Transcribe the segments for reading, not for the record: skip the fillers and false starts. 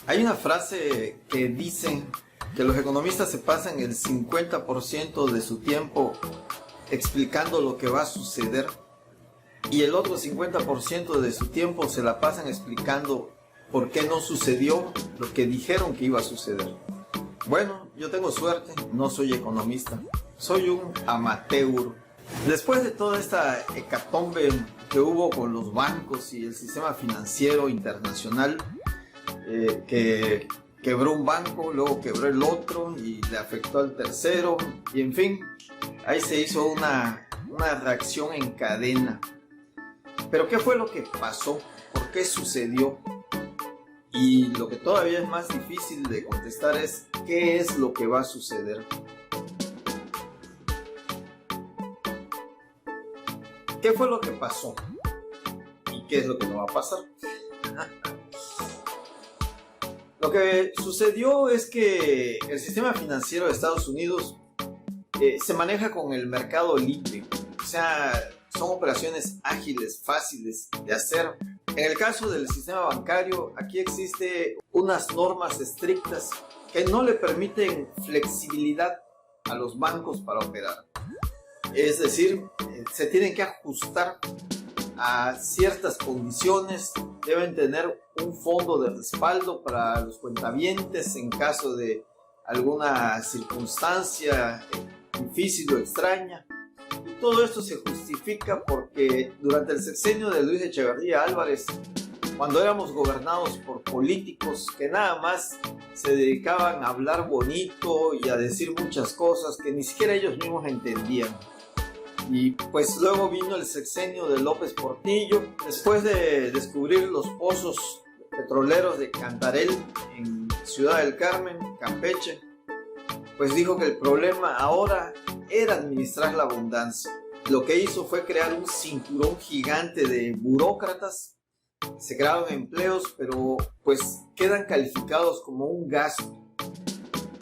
Hay una frase que dice que los economistas se pasan el 50% de su tiempo explicando lo que va a suceder y el otro 50% de su tiempo se la pasan explicando por qué no sucedió lo que dijeron que iba a suceder. Bueno, yo tengo suerte, no soy economista, soy un amateur. Después de toda esta hecatombe que hubo con los bancos y el sistema financiero internacional, que quebró un banco, luego quebró el otro y le afectó al tercero, y en fin, ahí se hizo una reacción en cadena. Pero ¿qué fue lo que pasó? ¿Por qué sucedió? Y lo que todavía es más difícil de contestar es ¿qué es lo que va a suceder? ¿Qué fue lo que pasó? ¿Y qué es lo que no va a pasar? Lo que sucedió es que el sistema financiero de Estados Unidos se maneja con el mercado libre. O sea, son operaciones ágiles, fáciles de hacer. En el caso del sistema bancario, aquí existe unas normas estrictas que no le permiten flexibilidad a los bancos para operar. Es decir, se tienen que ajustar a ciertas condiciones, deben tener un fondo de respaldo para los cuentavientes en caso de alguna circunstancia difícil o extraña. Y todo esto se justifica porque durante el sexenio de Luis Echeverría Álvarez, cuando éramos gobernados por políticos que nada más se dedicaban a hablar bonito y a decir muchas cosas que ni siquiera ellos mismos entendían. Y pues luego vino el sexenio de López Portillo, después de descubrir los pozos petroleros de Cantarell en Ciudad del Carmen, Campeche, pues dijo que el problema ahora era administrar la abundancia. Lo que hizo fue crear un cinturón gigante de burócratas, se crearon empleos, pero pues quedan calificados como un gasto.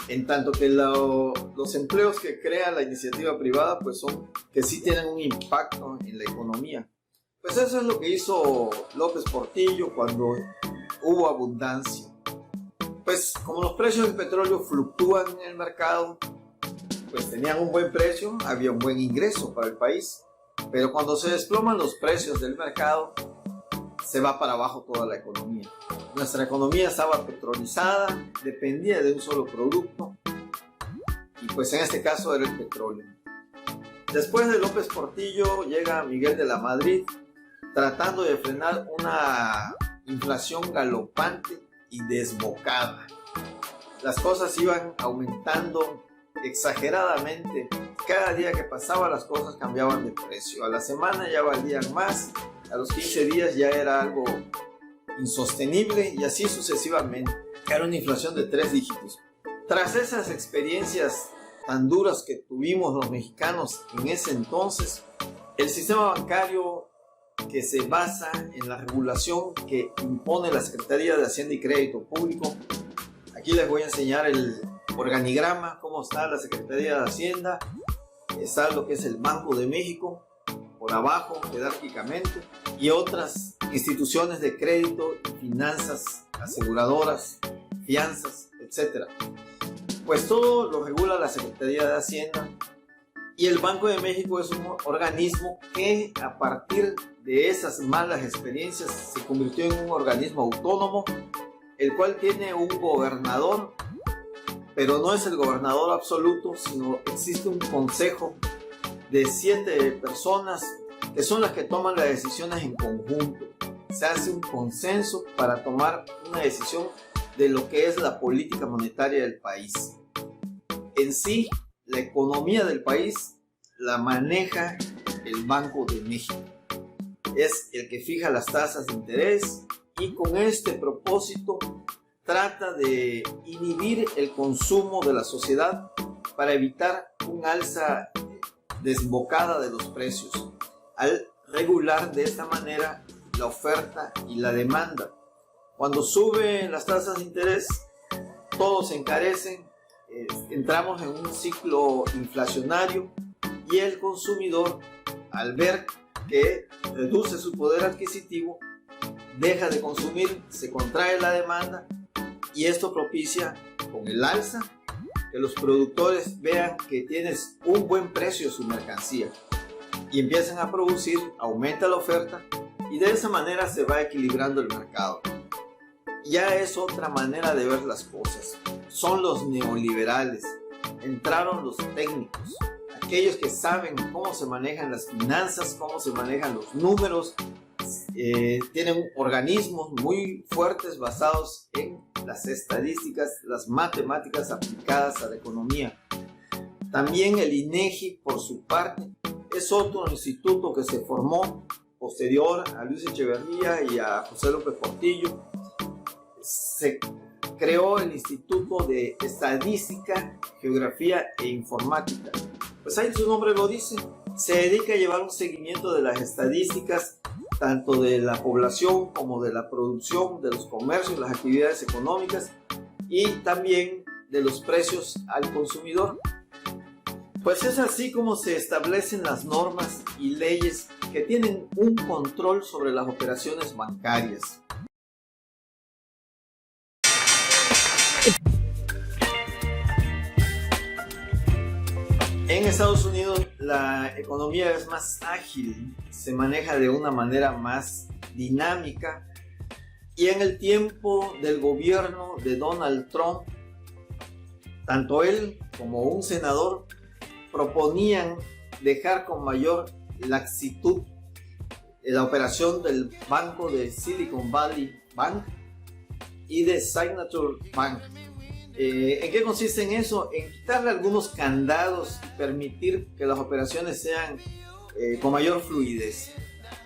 En tanto que los empleos que crea la iniciativa privada pues son que sí tienen un impacto en la economía. Pues eso es lo que hizo López Portillo cuando hubo abundancia. Pues como los precios del petróleo fluctúan en el mercado, pues tenían un buen precio, había un buen ingreso para el país. Pero cuando se desploman los precios del mercado, se va para abajo toda la economía. Nuestra economía estaba petrolizada, dependía de un solo producto y pues en este caso era el petróleo. Después de López Portillo llega Miguel de la Madrid tratando de frenar una inflación galopante y desbocada. Las cosas iban aumentando exageradamente. Cada día que pasaba las cosas cambiaban de precio. A la semana ya valían más, a los 15 días ya era algo insostenible y así sucesivamente. Era una inflación de 3 dígitos. Tras esas experiencias tan duras que tuvimos los mexicanos en ese entonces, el sistema bancario, que se basa en la regulación que impone la Secretaría de Hacienda y Crédito Público, aquí les voy a enseñar el organigrama, cómo está la Secretaría de Hacienda. Está lo que es el Banco de México por abajo jerárquicamente y otras instituciones de crédito, finanzas, aseguradoras, fianzas, etc. Pues todo lo regula la Secretaría de Hacienda y el Banco de México es un organismo que a partir de esas malas experiencias se convirtió en un organismo autónomo, el cual tiene un gobernador, pero no es el gobernador absoluto, sino existe un consejo de 7 personas que son las que toman las decisiones en conjunto. Se hace un consenso para tomar una decisión de lo que es la política monetaria del país. En sí, la economía del país la maneja el Banco de México. Es el que fija las tasas de interés y con este propósito trata de inhibir el consumo de la sociedad para evitar un alza desbocada de los precios, al regular de esta manera la oferta y la demanda. Cuando suben las tasas de interés, todos se encarecen, entramos en un ciclo inflacionario y el consumidor, al ver que reduce su poder adquisitivo, deja de consumir, se contrae la demanda Y esto propicia con el alza que los productores vean que tienes un buen precio de su mercancía y empiezan a producir, aumenta la oferta y de esa manera se va equilibrando el mercado. Ya es otra manera de ver las cosas. Son los neoliberales. Entraron los técnicos, aquellos que saben cómo se manejan las finanzas, cómo se manejan los números. Tienen organismos muy fuertes basados en las estadísticas, las matemáticas aplicadas a la economía. También el INEGI, por su parte, es otro instituto que se formó posterior a Luis Echeverría y a José López Portillo. Se creó el Instituto de Estadística, Geografía e Informática. Pues ahí su nombre lo dice, se dedica a llevar un seguimiento de las estadísticas tanto de la población como de la producción, de los comercios, las actividades económicas y también de los precios al consumidor. Pues es así como se establecen las normas y leyes que tienen un control sobre las operaciones bancarias. En Estados Unidos la economía es más ágil, se maneja de una manera más dinámica y en el tiempo del gobierno de Donald Trump, tanto él como un senador proponían dejar con mayor laxitud la operación del banco de Silicon Valley Bank y de Signature Bank. ¿En qué consiste en eso? En quitarle algunos candados y permitir que las operaciones sean con mayor fluidez.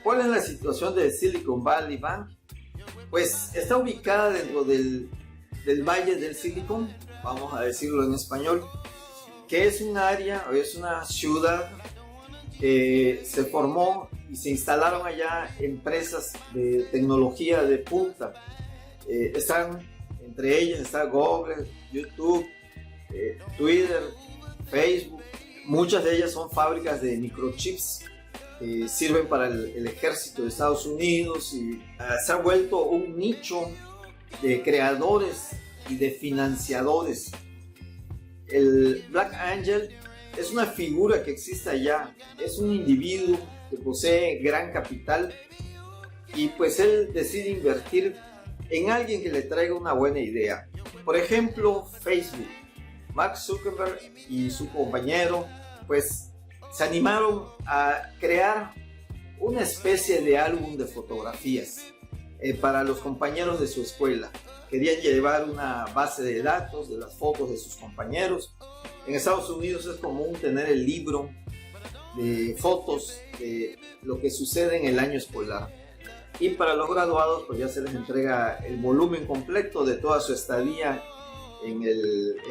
¿Cuál es la situación de Silicon Valley Bank? Pues está ubicada dentro del Valle del Silicon, vamos a decirlo en español, que es un área, o es una ciudad que se formó y se instalaron allá empresas de tecnología de punta. Entre ellas está Google, YouTube, Twitter, Facebook. Muchas de ellas son fábricas de microchips que sirven para el ejército de Estados Unidos y se ha vuelto un nicho de creadores y de financiadores. El Black Angel es una figura que existe allá, es un individuo que posee gran capital y pues él decide invertir en alguien que le traiga una buena idea. Por ejemplo, Facebook. Mark Zuckerberg y su compañero pues se animaron a crear una especie de álbum de fotografías para los compañeros de su escuela. Querían llevar una base de datos de las fotos de sus compañeros. En Estados Unidos es común tener el libro de fotos de lo que sucede en el año escolar. Y para los graduados pues ya se les entrega el volumen completo de toda su estadía en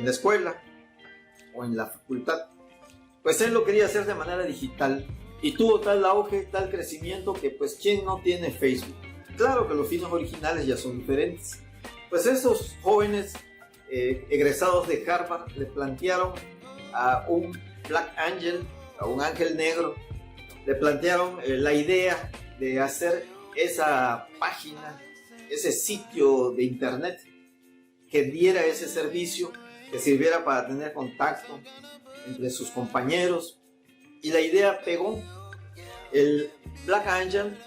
la escuela o en la facultad. Pues él lo quería hacer de manera digital y tuvo tal auge, tal crecimiento que pues ¿quién no tiene Facebook? Claro que los fines originales ya son diferentes. Pues esos jóvenes egresados de Harvard le plantearon a un Black Angel, a un ángel negro, le plantearon la idea de hacer esa página, ese sitio de internet que diera ese servicio, que sirviera para tener contacto entre sus compañeros, y la idea pegó. El Black Angel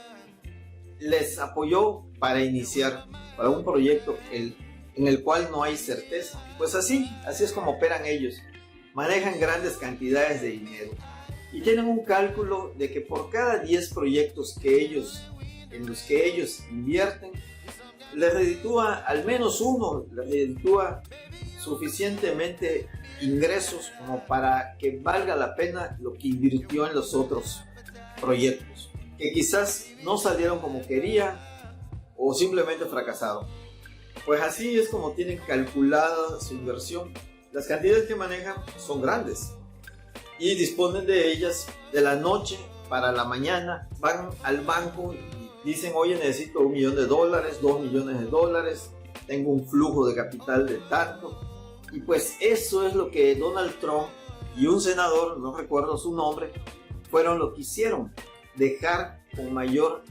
les apoyó para iniciar para un proyecto en el cual no hay certeza. Pues así es como operan ellos. Manejan grandes cantidades de dinero y tienen un cálculo de que por cada 10 proyectos en los que ellos invierten, les reditúa al menos uno, les reditúa suficientemente ingresos como para que valga la pena lo que invirtió en los otros proyectos, que quizás no salieron como quería o simplemente fracasaron. Pues así es como tienen calculada su inversión. Las cantidades que manejan son grandes y disponen de ellas de la noche para la mañana. Van al banco y dicen: oye, necesito $1 millón, $2 millones, tengo un flujo de capital de tanto. Y pues eso es lo que Donald Trump y un senador, no recuerdo su nombre, fueron lo que hicieron: dejar con mayor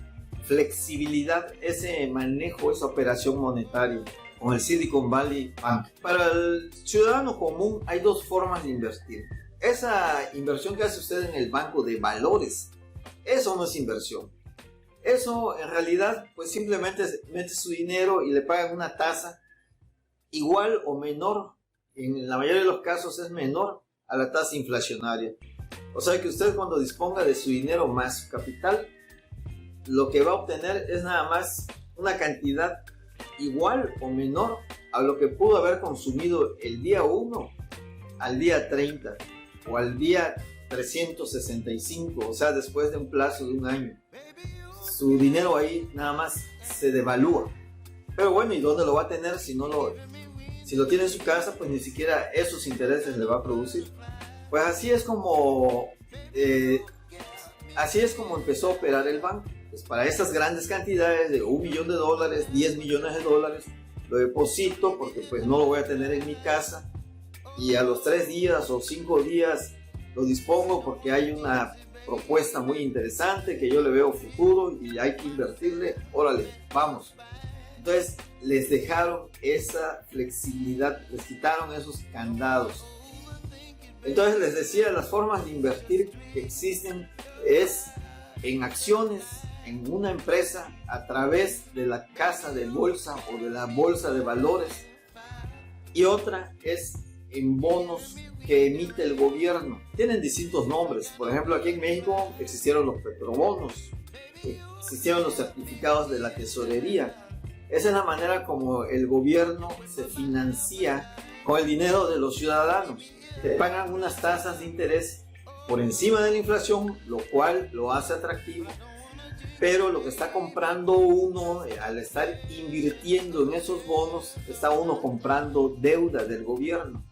flexibilidad ese manejo, esa operación monetaria. con el Silicon Valley Bank. Para el ciudadano común hay dos formas de invertir. Esa inversión que hace usted en el banco de valores, eso no es inversión. Eso en realidad pues simplemente mete su dinero y le pagan una tasa igual o menor, en la mayoría de los casos es menor a la tasa inflacionaria. O sea que usted cuando disponga de su dinero más su capital, lo que va a obtener es nada más una cantidad igual o menor a lo que pudo haber consumido el día 1 al día 30 o al día 365, o sea, después de un plazo de un año. Su dinero ahí nada más se devalúa. Pero bueno, ¿y dónde lo va a tener si lo tiene en su casa? Pues ni siquiera esos intereses le va a producir. Pues así es como empezó a operar el banco. Pues para esas grandes cantidades de $1 millón, $10 millones, lo deposito porque pues no lo voy a tener en mi casa, y a los 3 días o 5 días lo dispongo porque hay una propuesta muy interesante que yo le veo futuro y hay que invertirle. Órale, vamos. Entonces les dejaron esa flexibilidad, les quitaron esos candados. Entonces les decía, las formas de invertir que existen es en acciones, en una empresa, a través de la casa de bolsa o de la bolsa de valores, y otra es en bonos que emite el gobierno. Tienen distintos nombres. Por ejemplo, aquí en México existieron los petrobonos, existieron los certificados de la tesorería. Esa es la manera como el gobierno se financia con el dinero de los ciudadanos. Te pagan unas tasas de interés por encima de la inflación, lo cual lo hace atractivo, pero lo que está comprando uno al estar invirtiendo en esos bonos, está uno comprando deuda del gobierno.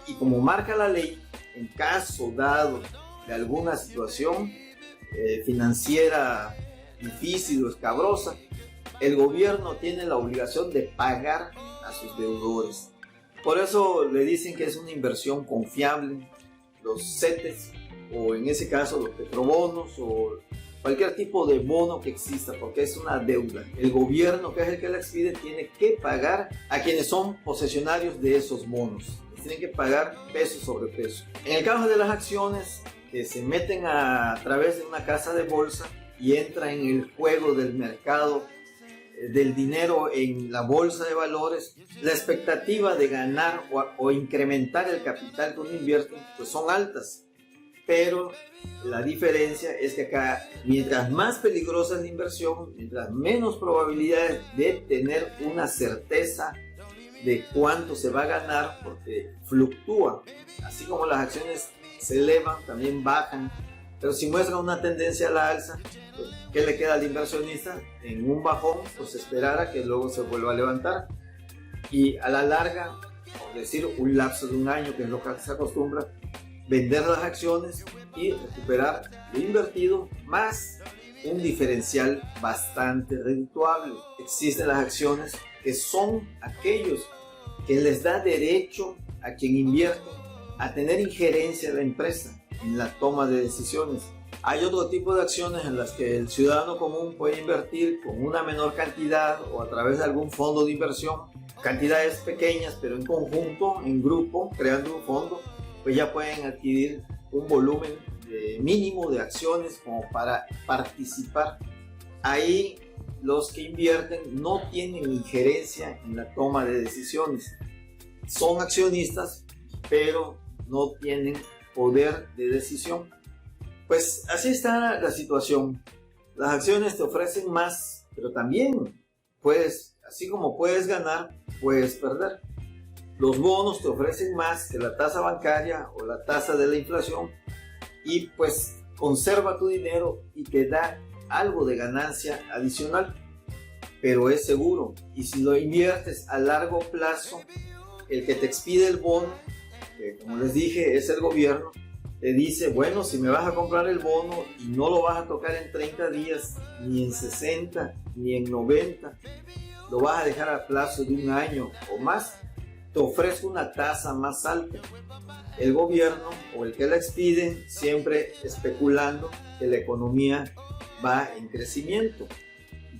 Y como marca la ley, en caso dado de alguna situación financiera difícil o escabrosa, el gobierno tiene la obligación de pagar a sus deudores. Por eso le dicen que es una inversión confiable. Los CETES, o en ese caso los petrobonos, o cualquier tipo de bono que exista, porque es una deuda. El gobierno, que es el que la expide, tiene que pagar a quienes son posesionarios de esos bonos. Tienen que pagar peso sobre peso. En el caso de las acciones, que se meten a través de una casa de bolsa y entran en el juego del mercado del dinero en la bolsa de valores, la expectativa de ganar o incrementar el capital que uno invierte pues son altas. Pero la diferencia es que acá, mientras más peligrosa es la inversión, mientras menos probabilidades de tener una certeza de cuánto se va a ganar, porque fluctúa. Así como las acciones se elevan, también bajan. Pero si muestran una tendencia a la alza, pues, ¿qué le queda al inversionista? En un bajón, pues esperar a que luego se vuelva a levantar. Y a la larga, por decir un lapso de un año, que es lo que se acostumbra, vender las acciones y recuperar lo invertido más un diferencial bastante redituable. Existen las acciones que son aquellos que les da derecho a quien invierte a tener injerencia en la empresa, en la toma de decisiones. Hay otro tipo de acciones en las que el ciudadano común puede invertir con una menor cantidad o a través de algún fondo de inversión, cantidades pequeñas, pero en conjunto, en grupo, creando un fondo, pues ya pueden adquirir un volumen mínimo de acciones como para participar. Ahí los que invierten no tienen injerencia en la toma de decisiones. Son accionistas, pero no tienen poder de decisión. Pues así está la situación. Las acciones te ofrecen más, pero también puedes, así como puedes ganar, puedes perder. Los bonos te ofrecen más que la tasa bancaria o la tasa de la inflación, y pues conserva tu dinero y te da algo de ganancia adicional, pero es seguro. Y si lo inviertes a largo plazo, el que te expide el bono, que como les dije es el gobierno, te dice, bueno, si me vas a comprar el bono y no lo vas a tocar en 30 días, ni en 60, ni en 90, lo vas a dejar a plazo de un año o más, te ofrece una tasa más alta. El gobierno o el que la expide siempre especulando que la economía va en crecimiento.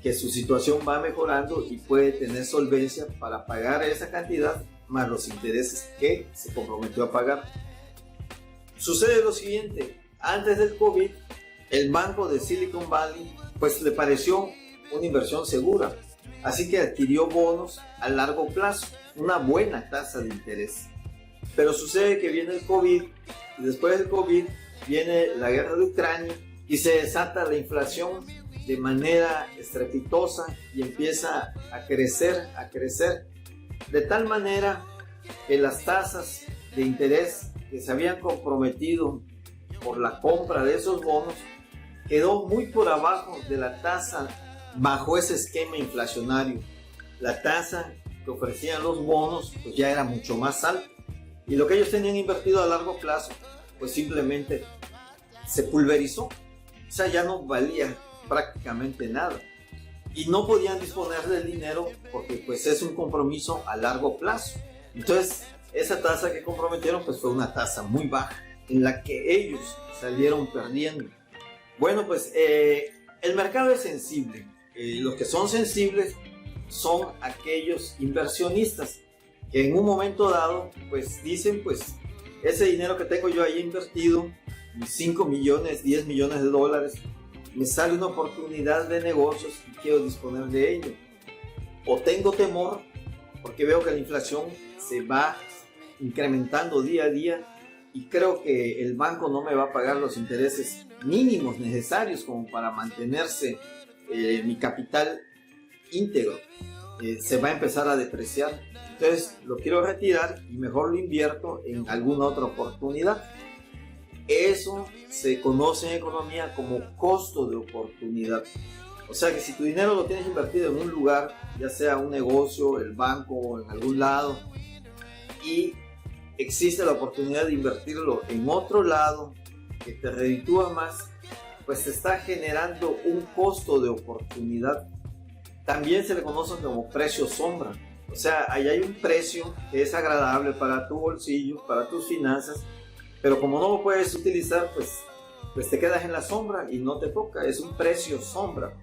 que su situación va mejorando y puede tener solvencia para pagar esa cantidad más los intereses que se comprometió a pagar. Sucede lo siguiente: antes del COVID, el banco de Silicon Valley pues le pareció una inversión segura, así que adquirió bonos a largo plazo, una buena tasa de interés. Pero sucede que viene el COVID y después del COVID viene la guerra de Ucrania y se desata la inflación de manera estrepitosa y empieza a crecer, de tal manera que las tasas de interés que se habían comprometido por la compra de esos bonos quedó muy por abajo de la tasa bajo ese esquema inflacionario. La tasa que ofrecían los bonos pues ya era mucho más alta y lo que ellos tenían invertido a largo plazo pues simplemente se pulverizó, o sea, ya no valía prácticamente nada y no podían disponer del dinero porque pues es un compromiso a largo plazo. Entonces esa tasa que comprometieron pues fue una tasa muy baja en la que ellos salieron perdiendo. Bueno, pues el mercado es sensible. Los que son sensibles son aquellos inversionistas que en un momento dado pues dicen, pues ese dinero que tengo yo ahí invertido, mis 5 millones, 10 millones de dólares, me sale una oportunidad de negocios y quiero disponer de ello. O tengo temor porque veo que la inflación se va incrementando día a día y creo que el banco no me va a pagar los intereses mínimos necesarios como para mantenerse mi capital íntegro. Se va a empezar a depreciar. Entonces lo quiero retirar y mejor lo invierto en alguna otra oportunidad. Eso se conoce en economía como costo de oportunidad. O sea que si tu dinero lo tienes invertido en un lugar, ya sea un negocio, el banco o en algún lado, y existe la oportunidad de invertirlo en otro lado que te reditúa más, pues se está generando un costo de oportunidad. También se le conoce como precio sombra. O sea, ahí hay un precio que es agradable para tu bolsillo, para tus finanzas, pero como no lo puedes utilizar, pues te quedas en la sombra y no te toca. Es un precio sombra,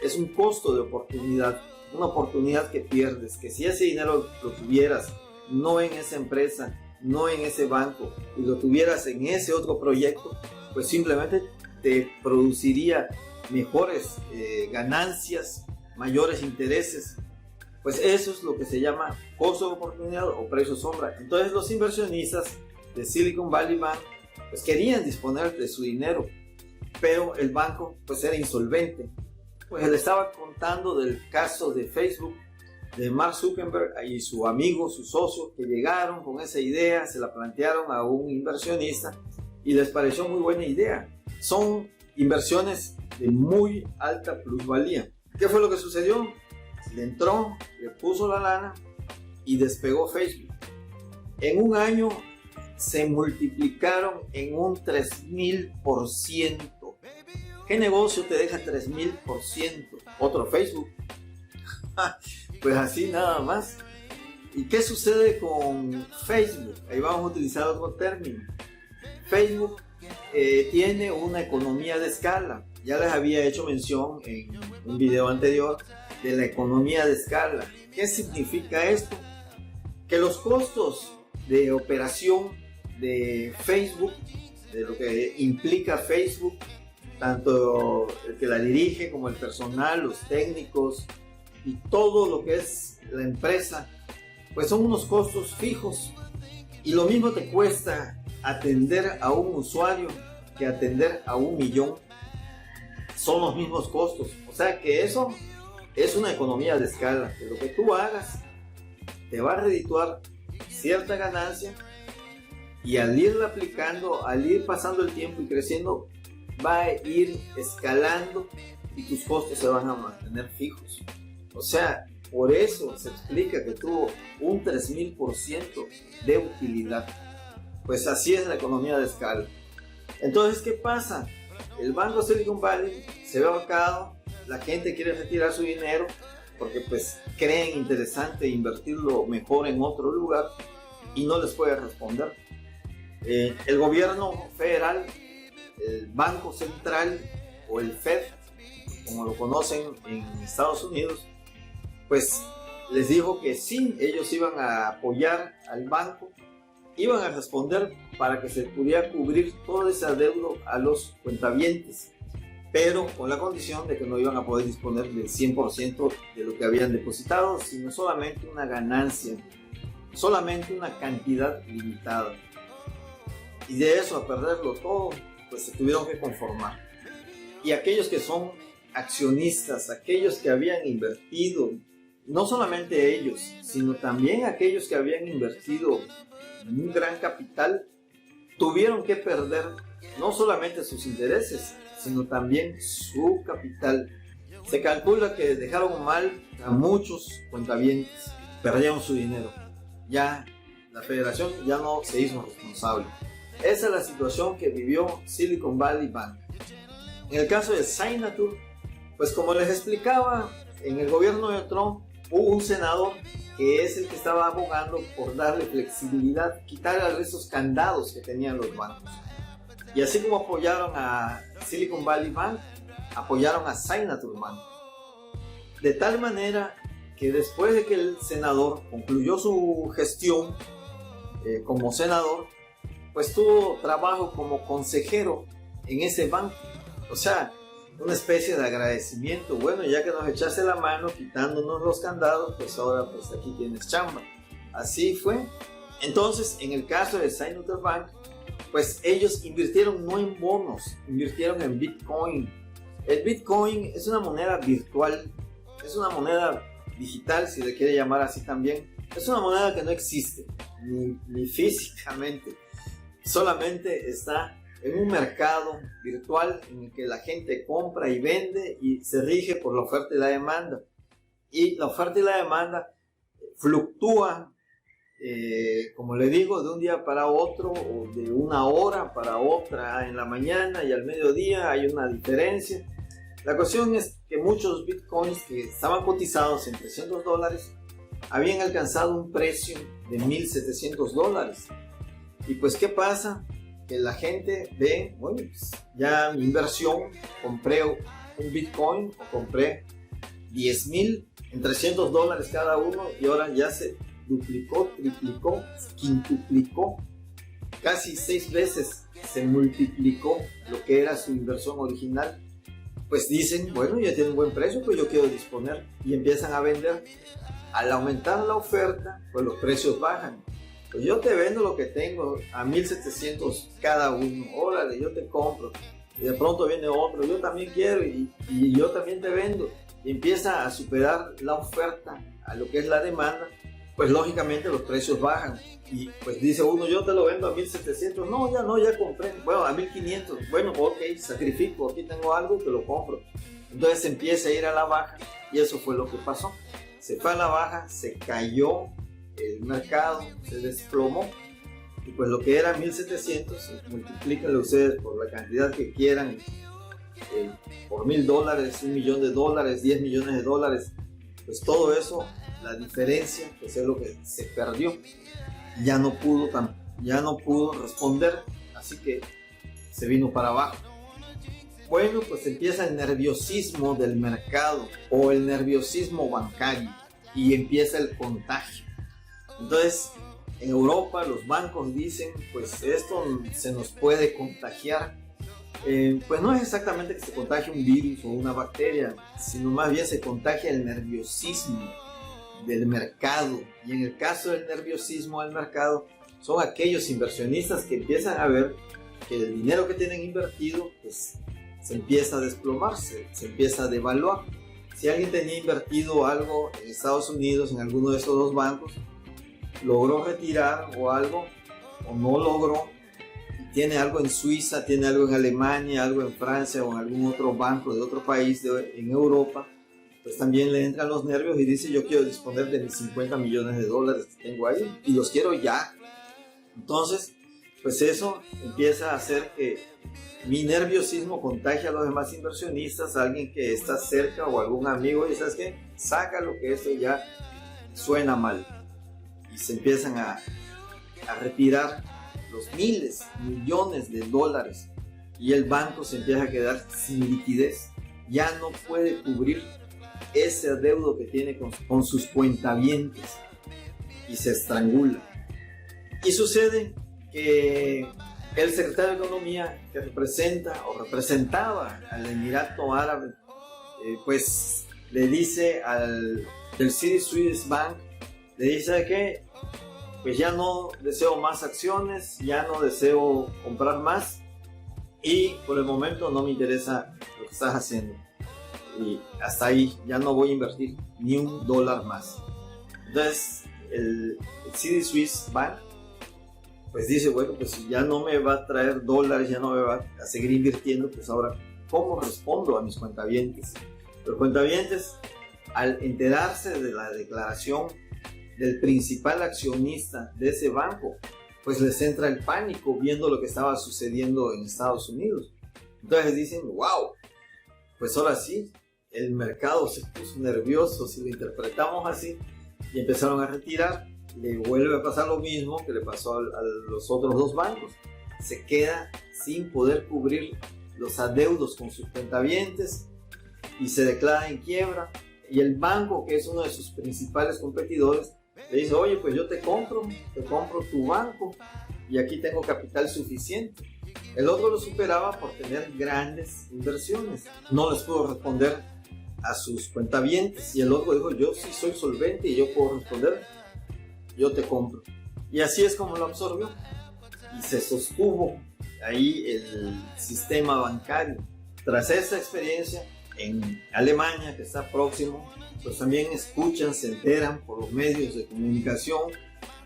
es un costo de oportunidad, una oportunidad que pierdes, que si ese dinero lo tuvieras no en esa empresa, no en ese banco, y lo tuvieras en ese otro proyecto, pues simplemente te produciría mejores ganancias, mayores intereses. Pues eso es lo que se llama costo de oportunidad o precio sombra. Entonces los inversionistas de Silicon Valley Bank pues querían disponer de su dinero, pero el banco pues era insolvente. Pues le estaba contando del caso de Facebook, de Mark Zuckerberg y su amigo, su socio, que llegaron con esa idea, se la plantearon a un inversionista y les pareció muy buena idea. Son inversiones de muy alta plusvalía. ¿Qué fue lo que sucedió? Le entró, le puso la lana y despegó Facebook. En un año se multiplicaron en un 3000%. ¿Qué negocio te deja 3000%? Otro Facebook. Pues así nada más. ¿Y qué sucede con Facebook? Ahí vamos a utilizar otro término. Facebook tiene una economía de escala. Ya les había hecho mención en un video anterior de la economía de escala. ¿Qué significa esto? Que los costos de operación de Facebook, de lo que implica Facebook, tanto el que la dirige como el personal, los técnicos y todo lo que es la empresa, pues son unos costos fijos. Y lo mismo te cuesta atender a un usuario que atender a 1 millón. Son los mismos costos. O sea que eso es una economía de escala, que lo que tú hagas te va a redituar cierta ganancia y al irla aplicando, al ir pasando el tiempo y creciendo, va a ir escalando y tus costos se van a mantener fijos. O sea, por eso se explica que tuvo un 3000% de utilidad. Pues así es la economía de escala. Entonces, ¿qué pasa? El banco Silicon Valley se ve ahorcado, la gente quiere retirar su dinero porque pues creen interesante invertirlo mejor en otro lugar y no les puede responder. El gobierno federal, el Banco Central o el FED como lo conocen en Estados Unidos, pues les dijo que sí, ellos iban a apoyar al banco, iban a responder para que se pudiera cubrir todo ese adeudo a los cuentavientes, pero con la condición de que no iban a poder disponer del 100% de lo que habían depositado, sino solamente una ganancia, solamente una cantidad limitada. Y de eso, a perderlo todo, pues se tuvieron que conformar. Y aquellos que son accionistas, aquellos que habían invertido, no solamente ellos, sino también aquellos que habían invertido un gran capital, tuvieron que perder no solamente sus intereses, sino también su capital. Se calcula que dejaron mal a muchos cuentavientes, perdieron su dinero. Ya la federación ya no se hizo responsable. Esa es la situación que vivió Silicon Valley Bank. En el caso de Signature, pues como les explicaba, en el gobierno de Trump hubo un senador que es el que estaba abogando por darle flexibilidad, quitar esos candados que tenían los bancos. Y así como apoyaron a Silicon Valley Bank, apoyaron a Signature Bank. De tal manera que después de que el senador concluyó su gestión como senador, pues tuvo trabajo como consejero en ese banco. O sea, una especie de agradecimiento. Bueno, ya que nos echaste la mano quitándonos los candados, pues ahora pues aquí tienes chamba. Así fue. Entonces, en el caso de Signature Bank, pues ellos invirtieron no en bonos, invirtieron en Bitcoin. El Bitcoin es una moneda virtual, es una moneda digital, si le quiere llamar así también. Es una moneda que no existe, ni físicamente. Solamente está en un mercado virtual en el que la gente compra y vende y se rige por la oferta y la demanda. Y la oferta y la demanda fluctúan, como le digo, de un día para otro o de una hora para otra en la mañana y al mediodía hay una diferencia. La cuestión es que muchos bitcoins que estaban cotizados en $300 habían alcanzado un precio de $1,700. Y pues, ¿qué pasa? Que la gente ve, bueno, pues ya mi inversión, compré un Bitcoin o compré 10,000 en $300 cada uno y ahora ya se duplicó, triplicó, quintuplicó, casi 6 veces se multiplicó lo que era su inversión original. Pues dicen, bueno, ya tiene un buen precio, pues yo quiero disponer, y empiezan a vender. Al aumentar la oferta, pues los precios bajan. Pues yo te vendo lo que tengo a 1,700 cada uno, órale, yo te compro. Y de pronto viene otro, yo también quiero y yo también te vendo. Y empieza a superar la oferta a lo que es la demanda, pues lógicamente los precios bajan. Y pues dice uno, yo te lo vendo a 1,700, no, ya compré. Bueno, a 1,500, bueno, ok, sacrifico, aquí tengo algo, te lo compro. Entonces empieza a ir a la baja y eso fue lo que pasó. Se fue a la baja, se cayó el mercado, se desplomó y pues lo que era 1,700, multiplíquenlo ustedes por la cantidad que quieran, por $1,000, $1,000,000, $10 millones, pues todo eso, la diferencia, pues es lo que se perdió. Ya no pudo responder, así que se vino para abajo. Bueno, pues empieza el nerviosismo del mercado o el nerviosismo bancario y empieza el contagio. Entonces, en Europa los bancos dicen, pues esto se nos puede contagiar. Pues no es exactamente que se contagie un virus o una bacteria, sino más bien se contagia el nerviosismo del mercado. Y en el caso del nerviosismo del mercado, son aquellos inversionistas que empiezan a ver que el dinero que tienen invertido, pues se empieza a desplomarse, se empieza a devaluar. Si alguien tenía invertido algo en Estados Unidos, en alguno de esos dos bancos, logró retirar o algo, o no logró, y tiene algo en Suiza, tiene algo en Alemania, algo en Francia o en algún otro banco de otro país en Europa, pues también le entran los nervios y dice, yo quiero disponer de mis $50 millones que tengo ahí y los quiero ya. Entonces, pues eso empieza a hacer que mi nerviosismo contagie a los demás inversionistas, a alguien que está cerca o algún amigo, y ¿sabes qué? Sácalo, que esto ya suena mal. Y se empiezan a retirar los miles, millones de dólares y el banco se empieza a quedar sin liquidez. ya no puede cubrir ese adeudo que tiene con sus cuentavientes y se estrangula. Y sucede que el secretario de Economía que representa o representaba al Emirato Árabe, pues le dice del Credit Suisse Bank, le dice que pues ya no deseo más acciones, ya no deseo comprar más y por el momento no me interesa lo que estás haciendo. Y hasta ahí, ya no voy a invertir ni $1 más. Entonces el Credit Suisse Bank pues dice, bueno, pues si ya no me va a traer dólares, ya no me va a seguir invirtiendo, pues ahora, ¿cómo respondo a mis cuentavientes? Los cuentavientes, al enterarse de la declaración del principal accionista de ese banco, pues les entra el pánico viendo lo que estaba sucediendo en Estados Unidos. Entonces dicen, wow, pues ahora sí, el mercado se puso nervioso si lo interpretamos así, y empezaron a retirar. Le vuelve a pasar lo mismo que le pasó a los otros dos bancos. Se queda sin poder cubrir los adeudos con sus cuentavientes y se declara en quiebra. Y el banco, que es uno de sus principales competidores, le dice, oye, pues yo te compro tu banco y aquí tengo capital suficiente. El otro lo superaba por tener grandes inversiones. No les pudo responder a sus cuentavientes y el otro dijo, yo sí soy solvente y yo puedo responder, yo te compro. Y así es como lo absorbió y se sostuvo ahí el sistema bancario. Tras esa experiencia en Alemania, que está próximo, pues también escuchan, se enteran por los medios de comunicación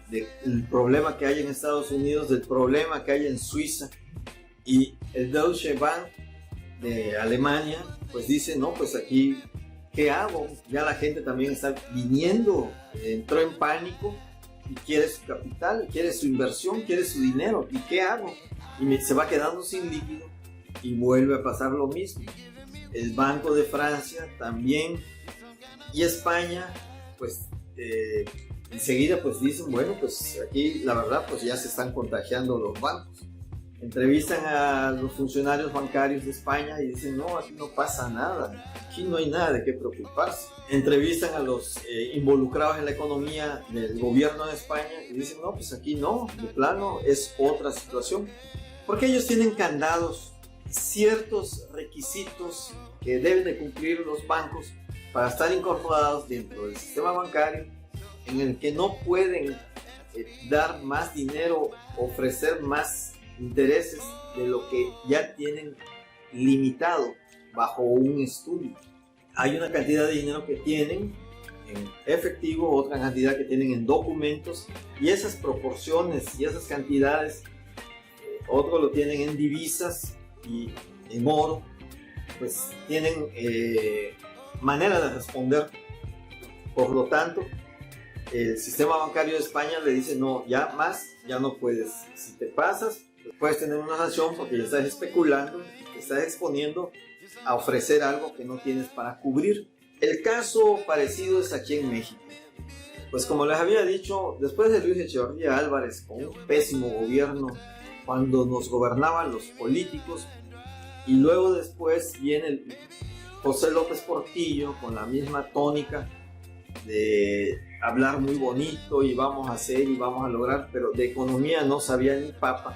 del problema que hay en Estados Unidos, del problema que hay en Suiza, y el Deutsche Bank de Alemania pues dice, no, pues aquí ¿qué hago? Ya la gente también está viniendo, entró en pánico y quiere su capital, quiere su inversión, quiere su dinero. ¿Y qué hago? Y se va quedando sin líquido y vuelve a pasar lo mismo. El Banco de Francia también y España, pues enseguida pues dicen, bueno, pues aquí la verdad pues ya se están contagiando los bancos. Entrevistan a los funcionarios bancarios de España y dicen, no, aquí no pasa nada, aquí no hay nada de qué preocuparse. Entrevistan a los involucrados en la economía del gobierno de España y dicen, no, pues aquí no, de plano es otra situación. Porque ellos tienen candados, ciertos requisitos que deben de cumplir los bancos para estar incorporados dentro del sistema bancario, en el que no pueden dar más dinero, ofrecer más intereses de lo que ya tienen limitado bajo un estudio. Hay una cantidad de dinero que tienen en efectivo, otra cantidad que tienen en documentos, y esas proporciones y esas cantidades, otros lo tienen en divisas y en oro, pues tienen manera de responder. Por lo tanto, el sistema bancario de España le dice, no, ya más, ya no puedes. Si te pasas, puedes tener una sanción porque ya estás especulando, te estás exponiendo a ofrecer algo que no tienes para cubrir. El caso parecido es aquí en México. Pues como les había dicho, después de Luis Echeverría Álvarez, con un pésimo gobierno, cuando nos gobernaban los políticos, y luego después viene José López Portillo con la misma tónica de hablar muy bonito y vamos a hacer y vamos a lograr, pero de economía no sabía ni papa.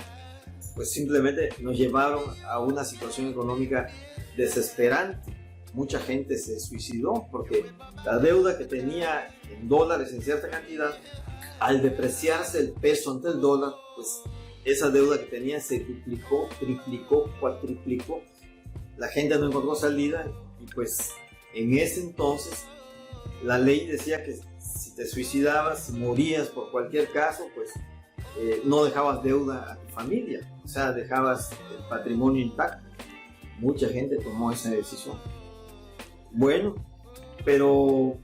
Pues simplemente nos llevaron a una situación económica desesperante. Mucha gente se suicidó porque la deuda que tenía en dólares en cierta cantidad, al depreciarse el peso ante el dólar, pues esa deuda que tenía se duplicó, triplicó, cuatriplicó. La gente no encontró salida y pues en ese entonces la ley decía que si te suicidabas, si morías por cualquier caso, pues no dejabas deuda a tu familia, o sea, dejabas el patrimonio intacto. Mucha gente tomó esa decisión. Bueno, pero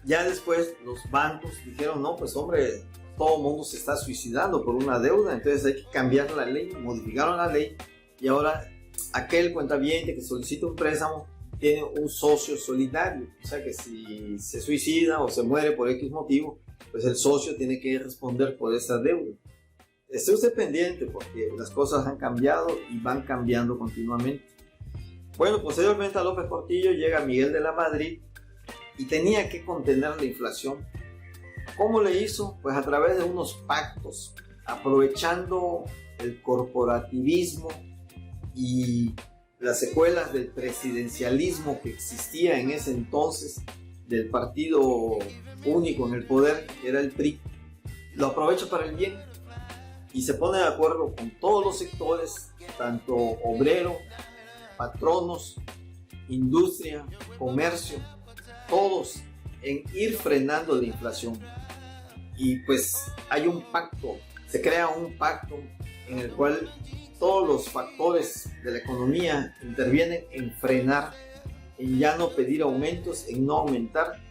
ya después los bancos dijeron, no, pues hombre, todo el mundo se está suicidando por una deuda, entonces hay que cambiar la ley. Modificaron la ley y ahora aquel cuentaviente que solicita un préstamo tiene un socio solidario, o sea que si se suicida o se muere por X motivo, pues el socio tiene que responder por esa deuda. Esté usted pendiente porque las cosas han cambiado y van cambiando continuamente. Bueno, posteriormente a López Portillo llega Miguel de la Madrid y tenía que contener la inflación. ¿Cómo le hizo? Pues a través de unos pactos, aprovechando el corporativismo y las secuelas del presidencialismo que existía en ese entonces, del partido único en el poder, que era el PRI. Lo aprovecha para el bien y se pone de acuerdo con todos los sectores, tanto obrero, patronos, industria, comercio, todos en ir frenando la inflación. Y pues hay un pacto, se crea un pacto en el cual todos los factores de la economía intervienen en frenar, en ya no pedir aumentos, en no aumentar,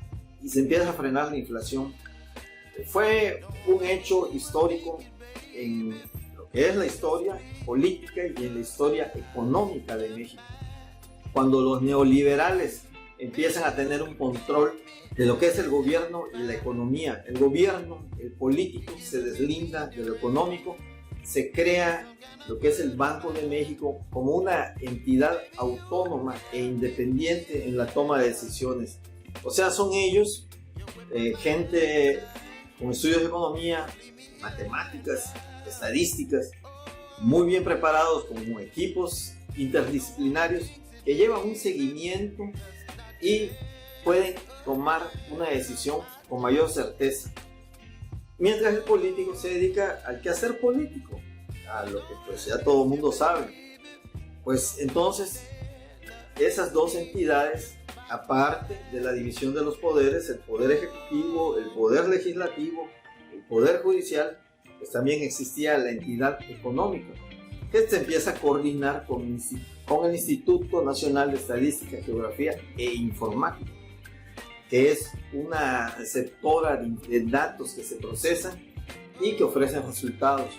y se empieza a frenar la inflación. Fue un hecho histórico en lo que es la historia política y en la historia económica de México. Cuando los neoliberales empiezan a tener un control de lo que es el gobierno y la economía, el gobierno, el político se deslinda de lo económico, se crea lo que es el Banco de México como una entidad autónoma e independiente en la toma de decisiones. O sea, son ellos, gente con estudios de economía, matemáticas, estadísticas, muy bien preparados, como equipos interdisciplinarios que llevan un seguimiento y pueden tomar una decisión con mayor certeza. Mientras el político se dedica al quehacer político, a lo que pues ya todo el mundo sabe. Pues entonces, esas dos entidades, aparte de la división de los poderes, el poder ejecutivo, el poder legislativo, el poder judicial, pues también existía la entidad económica, que se empieza a coordinar con el Instituto Nacional de Estadística, Geografía e Informática, que es una receptora de datos que se procesan y que ofrecen resultados.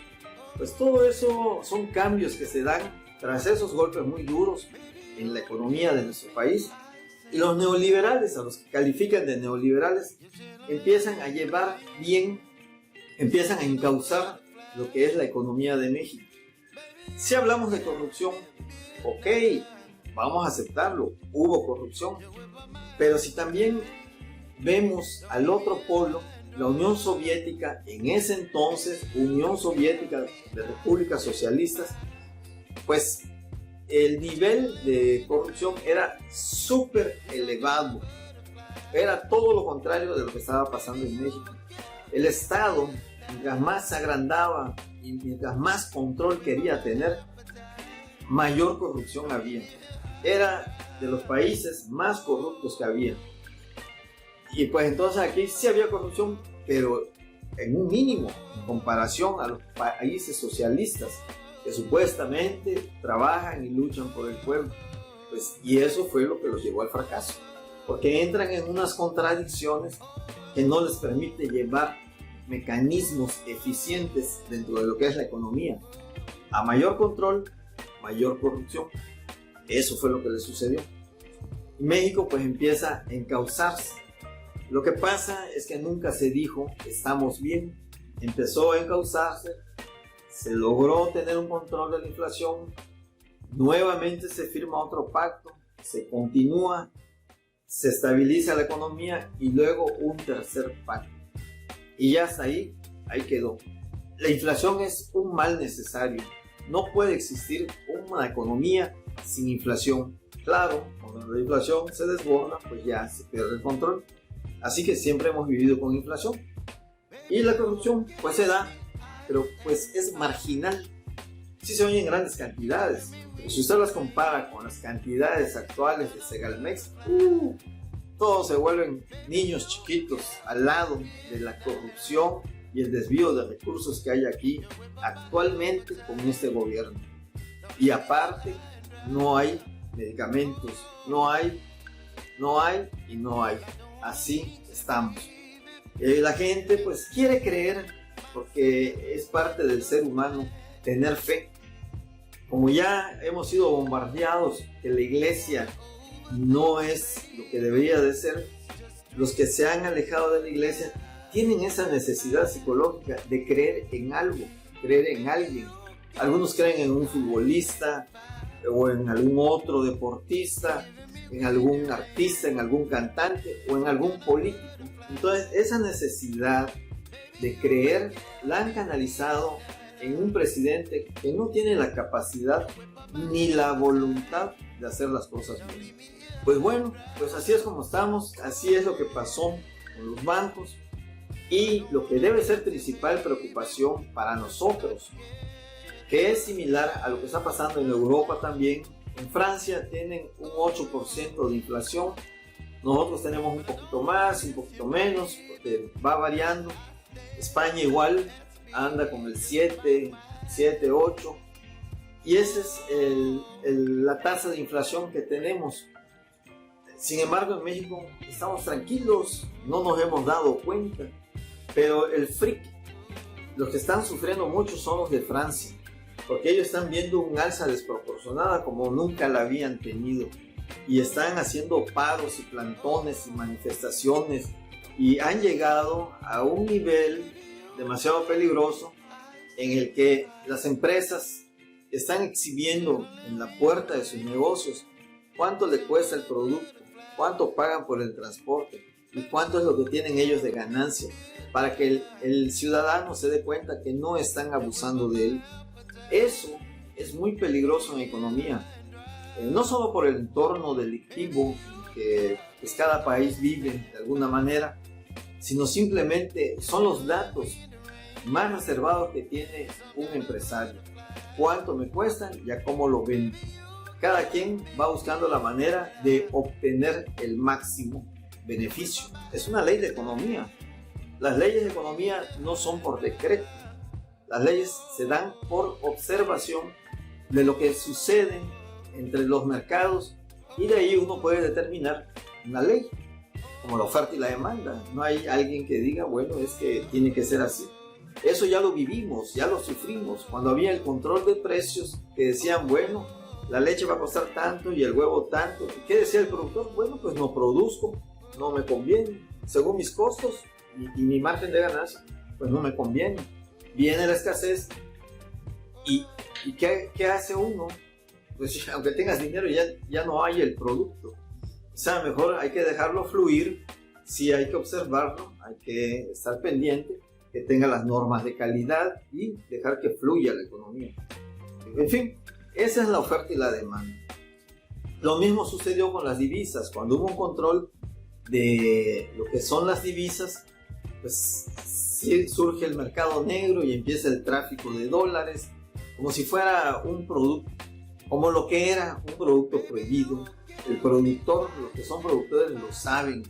Pues todo eso son cambios que se dan tras esos golpes muy duros en la economía de nuestro país. Y los neoliberales, a los que califican de neoliberales, empiezan a llevar bien, empiezan a encauzar lo que es la economía de México. Si hablamos de corrupción, ok, vamos a aceptarlo, hubo corrupción, pero si también vemos al otro polo, la Unión Soviética, en ese entonces, Unión Soviética de Repúblicas Socialistas, pues el nivel de corrupción era súper elevado, era todo lo contrario de lo que estaba pasando en México. El Estado, mientras más se agrandaba y mientras más control quería tener, mayor corrupción había. Era de los países más corruptos que había. Y pues entonces aquí sí había corrupción, pero en un mínimo en comparación a los países socialistas que supuestamente trabajan y luchan por el pueblo. Pues, y eso fue lo que los llevó al fracaso, porque entran en unas contradicciones que no les permite llevar mecanismos eficientes dentro de lo que es la economía. A mayor control, mayor corrupción. Eso fue lo que les sucedió. Y México pues empieza a encauzarse. Lo que pasa es que nunca se dijo estamos bien. Empezó a encauzarse, se logró tener un control de la inflación, nuevamente se firma otro pacto, se continúa, se estabiliza la economía y luego un tercer pacto. Y ya hasta ahí quedó. La inflación es un mal necesario. No puede existir una economía sin inflación. Claro, cuando la inflación se desborda, pues ya se pierde el control. Así que siempre hemos vivido con inflación. Y la corrupción pues se da, pero pues es marginal. Sí se oyen grandes cantidades, pero si usted las compara con las cantidades actuales de Segalmex, todos se vuelven niños chiquitos al lado de la corrupción y el desvío de recursos que hay aquí actualmente con este gobierno. Y aparte, no hay medicamentos, no hay y no hay. Así estamos. La gente pues quiere creer, porque es parte del ser humano tener fe. Como ya hemos sido bombardeados que la iglesia no es lo que debería de ser, los que se han alejado de la iglesia tienen esa necesidad psicológica de creer en algo, creer en alguien. Algunos creen en un futbolista, o en algún otro deportista, en algún artista, en algún cantante o en algún político. Entonces esa necesidad de creer la han canalizado en un presidente que no tiene la capacidad ni la voluntad de hacer las cosas bien. Pues bueno, pues así es como estamos, así es lo que pasó con los bancos y lo que debe ser principal preocupación para nosotros, que es similar a lo que está pasando en Europa también. En Francia tienen un 8% de inflación, nosotros tenemos un poquito más, un poquito menos, porque va variando. España igual anda con el 7, 8, y esa es la tasa de inflación que tenemos. Sin embargo, en México estamos tranquilos, no nos hemos dado cuenta, pero el freak, los que están sufriendo mucho son los de Francia, porque ellos están viendo un alza desproporcionada como nunca la habían tenido, y están haciendo paros y plantones y manifestaciones, y han llegado a un nivel demasiado peligroso en el que las empresas están exhibiendo en la puerta de sus negocios cuánto le cuesta el producto, cuánto pagan por el transporte y cuánto es lo que tienen ellos de ganancia, para que el ciudadano se dé cuenta que no están abusando de él. Eso es muy peligroso en economía, no solo por el entorno delictivo que pues, cada país vive de alguna manera, sino simplemente son los datos más reservados que tiene un empresario. Cuánto me cuestan y a cómo lo vendo. Cada quien va buscando la manera de obtener el máximo beneficio. Es una ley de economía. Las leyes de economía no son por decreto. Las leyes se dan por observación de lo que sucede entre los mercados, y de ahí uno puede determinar una ley, como la oferta y la demanda. No hay alguien que diga, bueno, es que tiene que ser así. Eso ya lo vivimos, ya lo sufrimos, cuando había el control de precios, que decían, bueno, la leche va a costar tanto y el huevo tanto. ¿Qué decía el productor? Bueno, pues no produzco, no me conviene, según mis costos y mi margen de ganancia, pues no me conviene. Viene la escasez y ¿qué hace uno? Pues aunque tengas dinero ya no hay el producto. O sea, mejor hay que dejarlo fluir, sí hay que observarlo, hay que estar pendiente, que tenga las normas de calidad y dejar que fluya la economía. En fin, esa es la oferta y la demanda. Lo mismo sucedió con las divisas. Cuando hubo un control de lo que son las divisas, pues sí, surge el mercado negro y empieza el tráfico de dólares, como si fuera un producto, como lo que era un producto prohibido. El productor, los que son productores lo saben.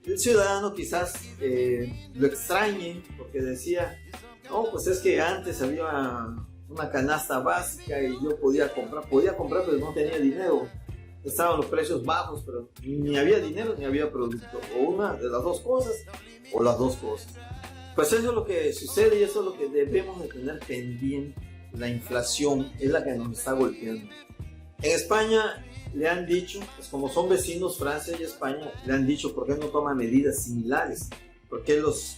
El ciudadano quizás lo extrañe porque decía, no, pues es que antes había una canasta básica y yo podía comprar pero no tenía dinero. Estaban los precios bajos, pero ni había dinero ni había producto. O una de las dos cosas, o las dos cosas. Pues eso es lo que sucede y eso es lo que debemos de tener pendiente. La inflación es la que nos está golpeando. En España le han dicho, pues como son vecinos Francia y España, le han dicho por qué no toma medidas similares, por qué los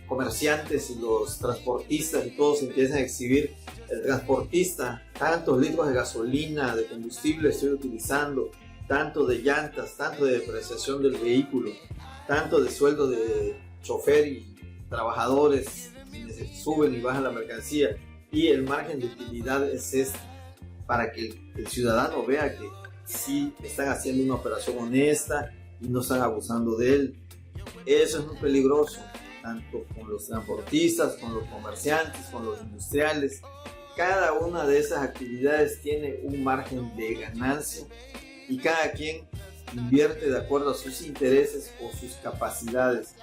comerciantes y los transportistas y todos empiezan a exhibir. El transportista, tantos litros de gasolina, de combustible estoy utilizando, tanto de llantas, tanto de depreciación del vehículo, tanto de sueldo de chofer y trabajadores, suben y bajan la mercancía, y el margen de utilidad es este, para que el ciudadano vea que sí están haciendo una operación honesta y no están abusando de él. Eso es muy peligroso, tanto con los transportistas, con los comerciantes, con los industriales. Cada una de esas actividades tiene un margen de ganancia y cada quien invierte de acuerdo a sus intereses o sus capacidades.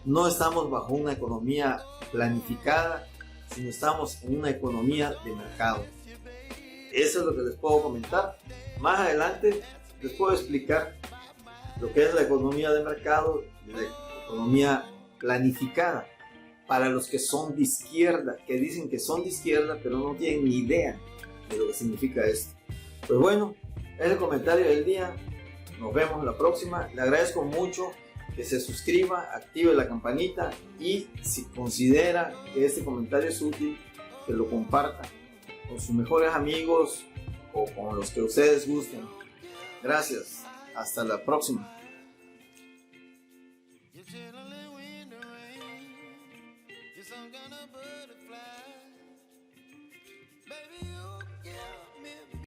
No estamos bajo una economía planificada, sino estamos en una economía de mercado. Eso es lo que les puedo comentar. Más adelante les puedo explicar lo que es la economía de mercado y la economía planificada, para los que son de izquierda, que dicen que son de izquierda pero no tienen ni idea de lo que significa esto. Pues bueno, es el comentario del día. Nos vemos la próxima. Le agradezco mucho que se suscriba, active la campanita y si considera que este comentario es útil, que lo comparta con sus mejores amigos, o con los que ustedes gusten. Gracias. Hasta la próxima. You're chilling in the rain. You're some kind of butterfly.